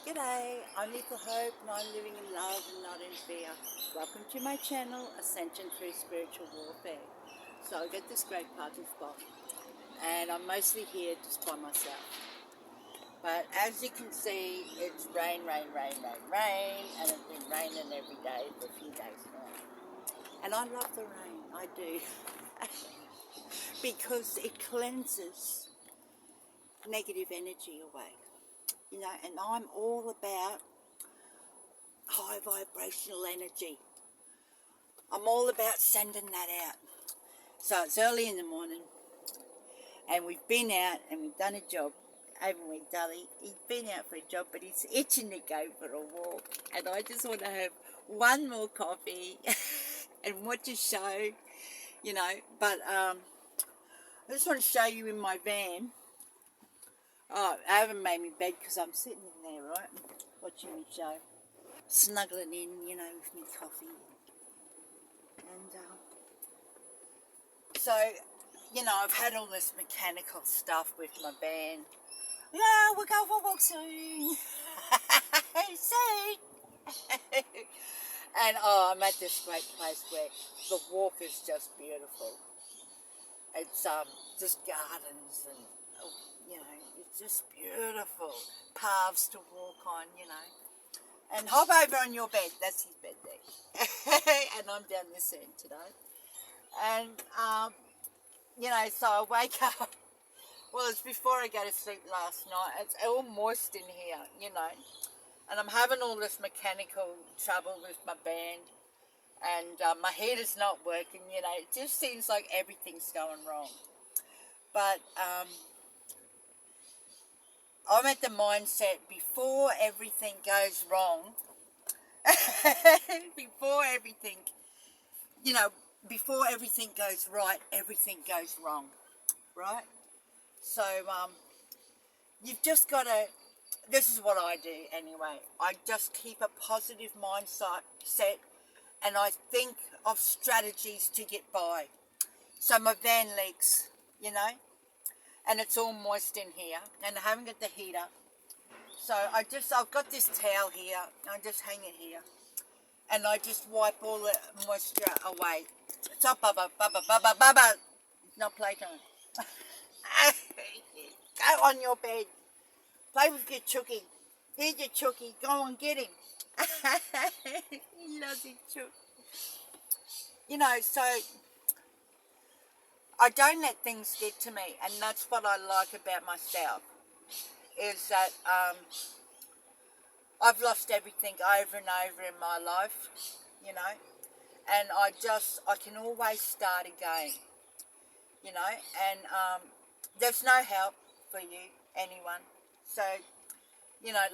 G'day, I'm Little Hope and I'm living in love and not in fear. Welcome to my channel, Ascension Through Spiritual Warfare. So I got this great parking spot and I'm mostly here just by myself. But as you can see, it's rain, and it's been raining every day for a few days now. And I love the rain, I do. Because it cleanses negative energy away. And I'm all about high vibrational energy. I'm all about sending that out. So it's early in the morning and we've been out and we've done a job, haven't we, Dully? He's been out for a job, but he's itching to go for a walk. And I just want to have one more coffee and watch a show, But I just want to show you in my van. Oh, I haven't made my bed because I'm sitting in there, right, watching my show. Snuggling in, with my coffee. And so, I've had all this mechanical stuff with my van. Yeah, we'll go for a walk soon. Soon. And I'm at this great place where the walk is just beautiful. It's just gardens and it's just beautiful paths to walk on, And hop over on your bed. That's his bed there. And I'm down this end today. And so I wake up. Well, it's before I go to sleep last night. It's all moist in here, And I'm having all this mechanical trouble with my band. And my heater's not working, It just seems like everything's going wrong. But I'm at the mindset before everything goes wrong, before everything, before everything goes right, everything goes wrong, right? So you've just got to, this is what I do anyway, I just keep a positive mindset and I think of strategies to get by. So my van leaks, and it's all moist in here and I haven't got the heater. So I've got this towel here, I just hang it here and I just wipe all the moisture away. Stop, Bubba, it's not playtime. Go on your bed. Play with your chookie. Here's your chookie. Go on, get him. He loves his chook. So I don't let things get to me, and that's what I like about myself, is that I've lost everything over and over in my life, and I can always start again, and there's no help for you, anyone. So,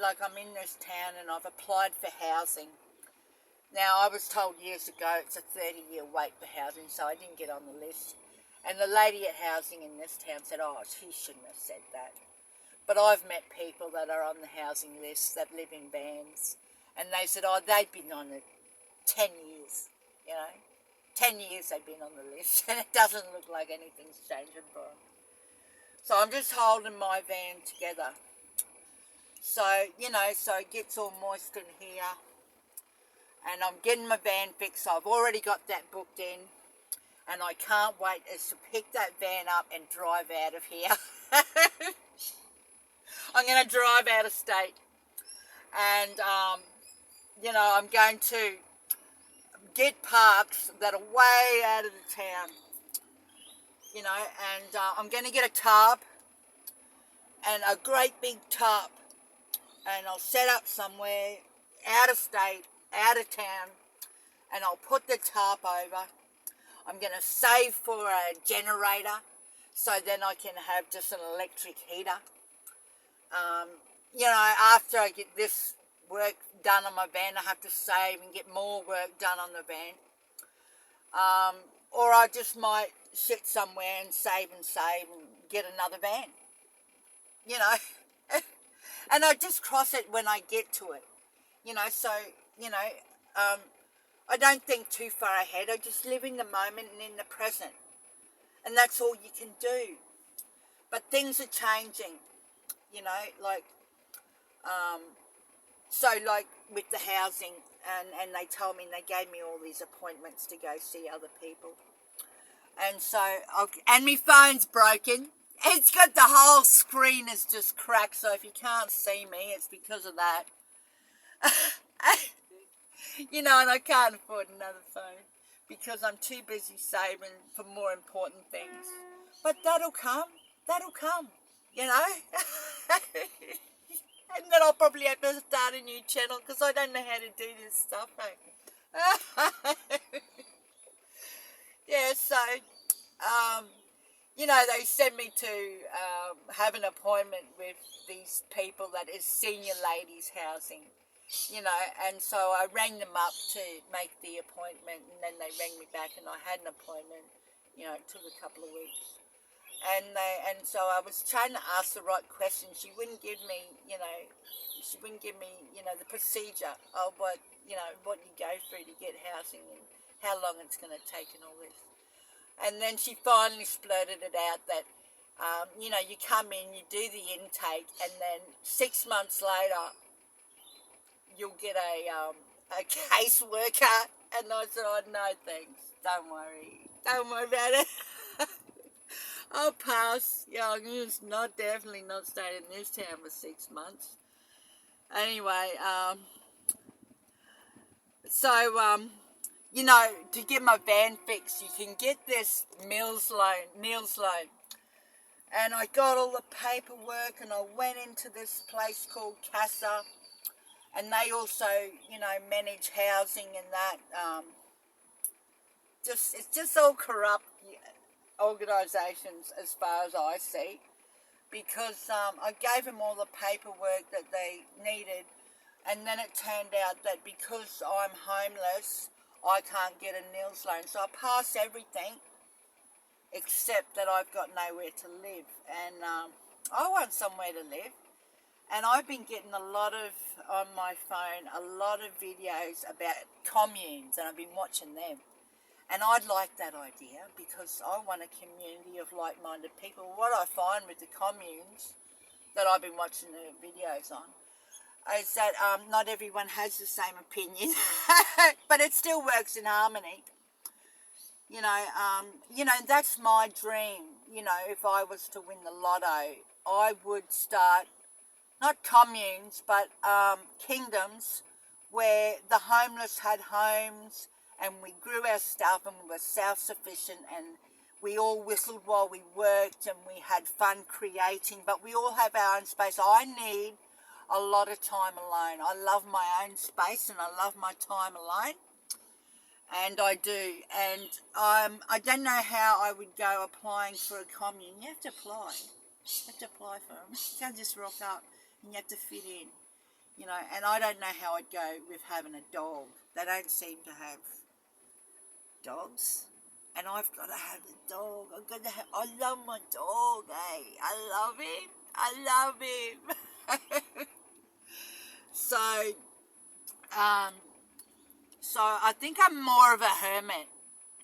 like I'm in this town and I've applied for housing. Now, I was told years ago it's a 30-year wait for housing, so I didn't get on the list. And the lady at housing in this town said, oh, she shouldn't have said that. But I've met people that are on the housing list that live in vans, and they said, oh, they've been on it 10 years, 10 years they've been on the list, and it doesn't look like anything's changing for them. So I'm just holding my van together. So, so it gets all moist in here. And I'm getting my van fixed. So I've already got that booked in. And I can't wait to pick that van up and drive out of here. I'm going to drive out of state. And, I'm going to get parks that are way out of the town. And I'm going to get a tarp. And a great big tarp. And I'll set up somewhere out of state, out of town, and I'll put the tarp over. I'm going to save for a generator so then I can have just an electric heater. After I get this work done on my van, I have to save and get more work done on the van. Or I just might sit somewhere and save and get another van. And I just cross it when I get to it, I don't think too far ahead. I just live in the moment and in the present. And that's all you can do. But things are changing, like So like with the housing, and they told me, and they gave me all these appointments to go see other people. And so, and my phone's broken. It's got the whole screen is just cracked, so if you can't see me, it's because of that. You know, and I can't afford another phone because I'm too busy saving for more important things. But that'll come, you know. And then I'll probably have to start a new channel because I don't know how to do this stuff. Yeah, so, you know, they sent me to have an appointment with these people that is senior ladies housing, you know, and so I rang them up to make the appointment, and then they rang me back and I had an appointment. You know, it took a couple of weeks. And so I was trying to ask the right questions. She wouldn't give me, you know, the procedure of what you go through to get housing and how long it's going to take and all this. And then she finally splurted it out that, you know, you come in, you do the intake, and then 6 months later, you'll get a caseworker. And I said, oh, no, thanks. Don't worry about it. I'll pass. Yeah, I'm definitely not staying in this town for 6 months. Anyway, you know, to get my van fixed, you can get this Neil's loan. And I got all the paperwork, and I went into this place called CASA, and they also, you know, manage housing and that. It's just all corrupt organisations as far as I see, because I gave them all the paperwork that they needed, and then it turned out that because I'm homeless, I can't get a Neil's loan. So I passed everything except that I've got nowhere to live, and I want somewhere to live. And I've been getting a lot of, on my phone, a lot of videos about communes, and I've been watching them. And I'd like that idea because I want a community of like-minded people. What I find with the communes that I've been watching the videos on is that not everyone has the same opinion, but it still works in harmony. You know, that's my dream. You know, if I was to win the lotto, I would start not communes, but kingdoms where the homeless had homes, and we grew our stuff, and we were self-sufficient, and we all whistled while we worked, and we had fun creating, but we all have our own space. I need a lot of time alone. I love my own space, and I love my time alone, and I do. And I don't know how I would go applying for a commune. You have to apply. You have to apply for them. You can't just rock up, and you have to fit in. You know, and I don't know how I'd go with having a dog. They don't seem to have dogs, and I've got to have a dog. I love my dog, eh? I love him. So I think I'm more of a hermit.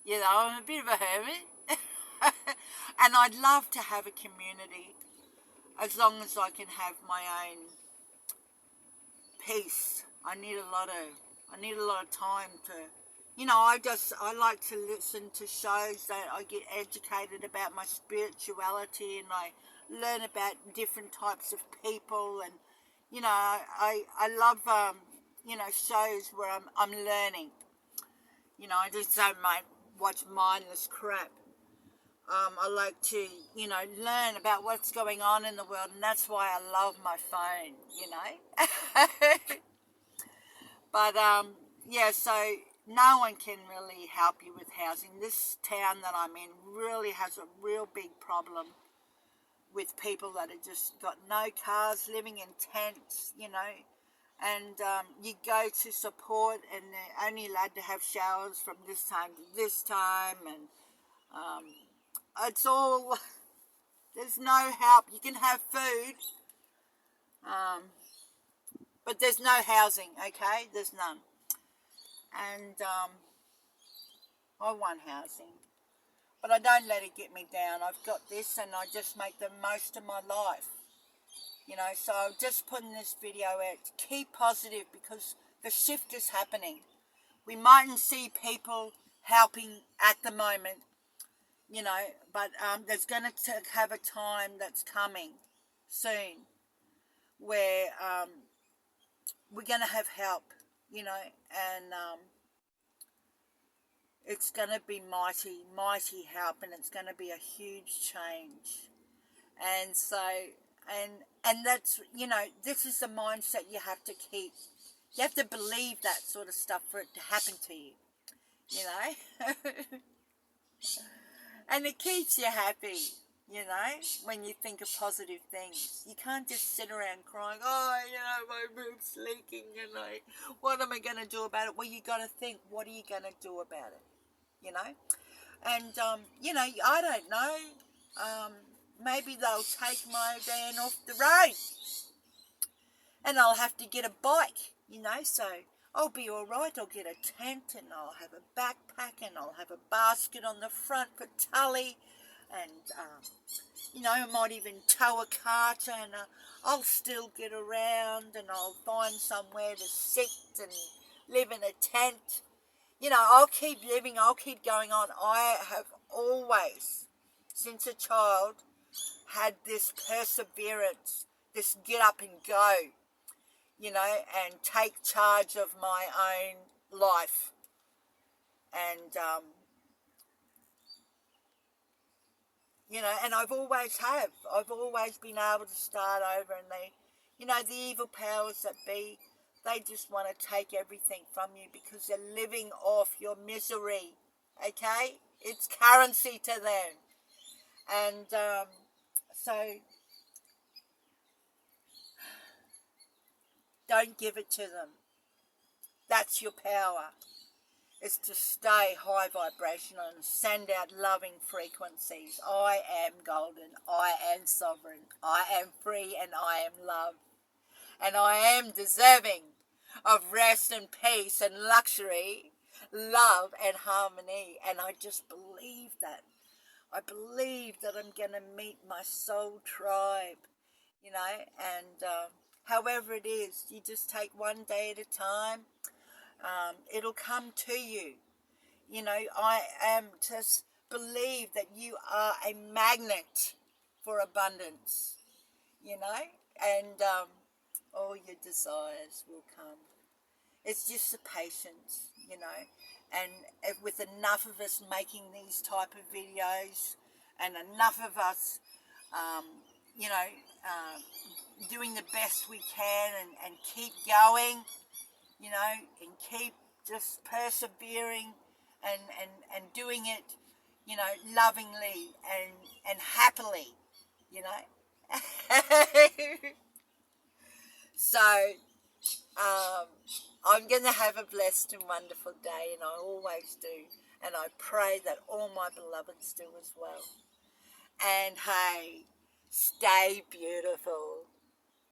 You know, I'm a bit of a hermit. And I'd love to have a community as long as I can have my own peace. I need a lot of time to, you know, I like to listen to shows that I get educated about my spirituality, and I learn about different types of people, and, you know, I love, you know, shows where I'm learning. You know, I just don't watch mindless crap. I like to, you know, learn about what's going on in the world, and that's why I love my phone, you know. But, yeah, so no one can really help you with housing. This town that I'm in really has a real big problem with people that have just got no cars, living in tents, you know. And you go to support, and they're only allowed to have showers from this time to this time, and it's all, there's no help. You can have food, but there's no housing, okay? There's none. And I want housing, but I don't let it get me down. I've got this, and I just make the most of my life. You know, so I'm just putting this video out to keep positive because the shift is happening. We mightn't see people helping at the moment, you know, but there's going to have a time that's coming soon where we're going to have help, you know, and it's going to be mighty help, and it's going to be a huge change. And so, and that's, you know, this is the mindset you have to keep. You have to believe that sort of stuff for it to happen to you, you know. And it keeps you happy, you know, when you think of positive things. You can't just sit around crying, oh, you know, my roof's leaking, and what am I going to do about it? Well, you got to think, what are you going to do about it, you know? And, you know, I don't know, maybe they'll take my van off the road and I'll have to get a bike, you know, so I'll be all right. I'll get a tent and I'll have a backpack and I'll have a basket on the front for Tully, and, you know, I might even tow a cart, and I'll still get around, and I'll find somewhere to sit and live in a tent. You know, I'll keep living, I'll keep going on. I have always, since a child, had this perseverance, this get up and go, you know, and take charge of my own life. And, you know, and I've always been able to start over, and you know, the evil powers that be, they just want to take everything from you because they're living off your misery, okay? It's currency to them. And so don't give it to them. That's your power. Is to stay high vibrational and send out loving frequencies. I am golden. I am sovereign. I am free, and I am love. And I am deserving of rest and peace and luxury, love and harmony. And I just believe that. I believe that I'm going to meet my soul tribe, you know, and however it is, you just take one day at a time. It'll come to you. You know, I am just believe that you are a magnet for abundance, you know, and all your desires will come. It's just the patience, you know, and with enough of us making these type of videos, and enough of us, you know, doing the best we can, and keep going, you know, and keep just persevering and doing it, you know, lovingly and happily, you know. So, I'm going to have a blessed and wonderful day, and I always do. And I pray that all my beloveds do as well. And hey, stay beautiful.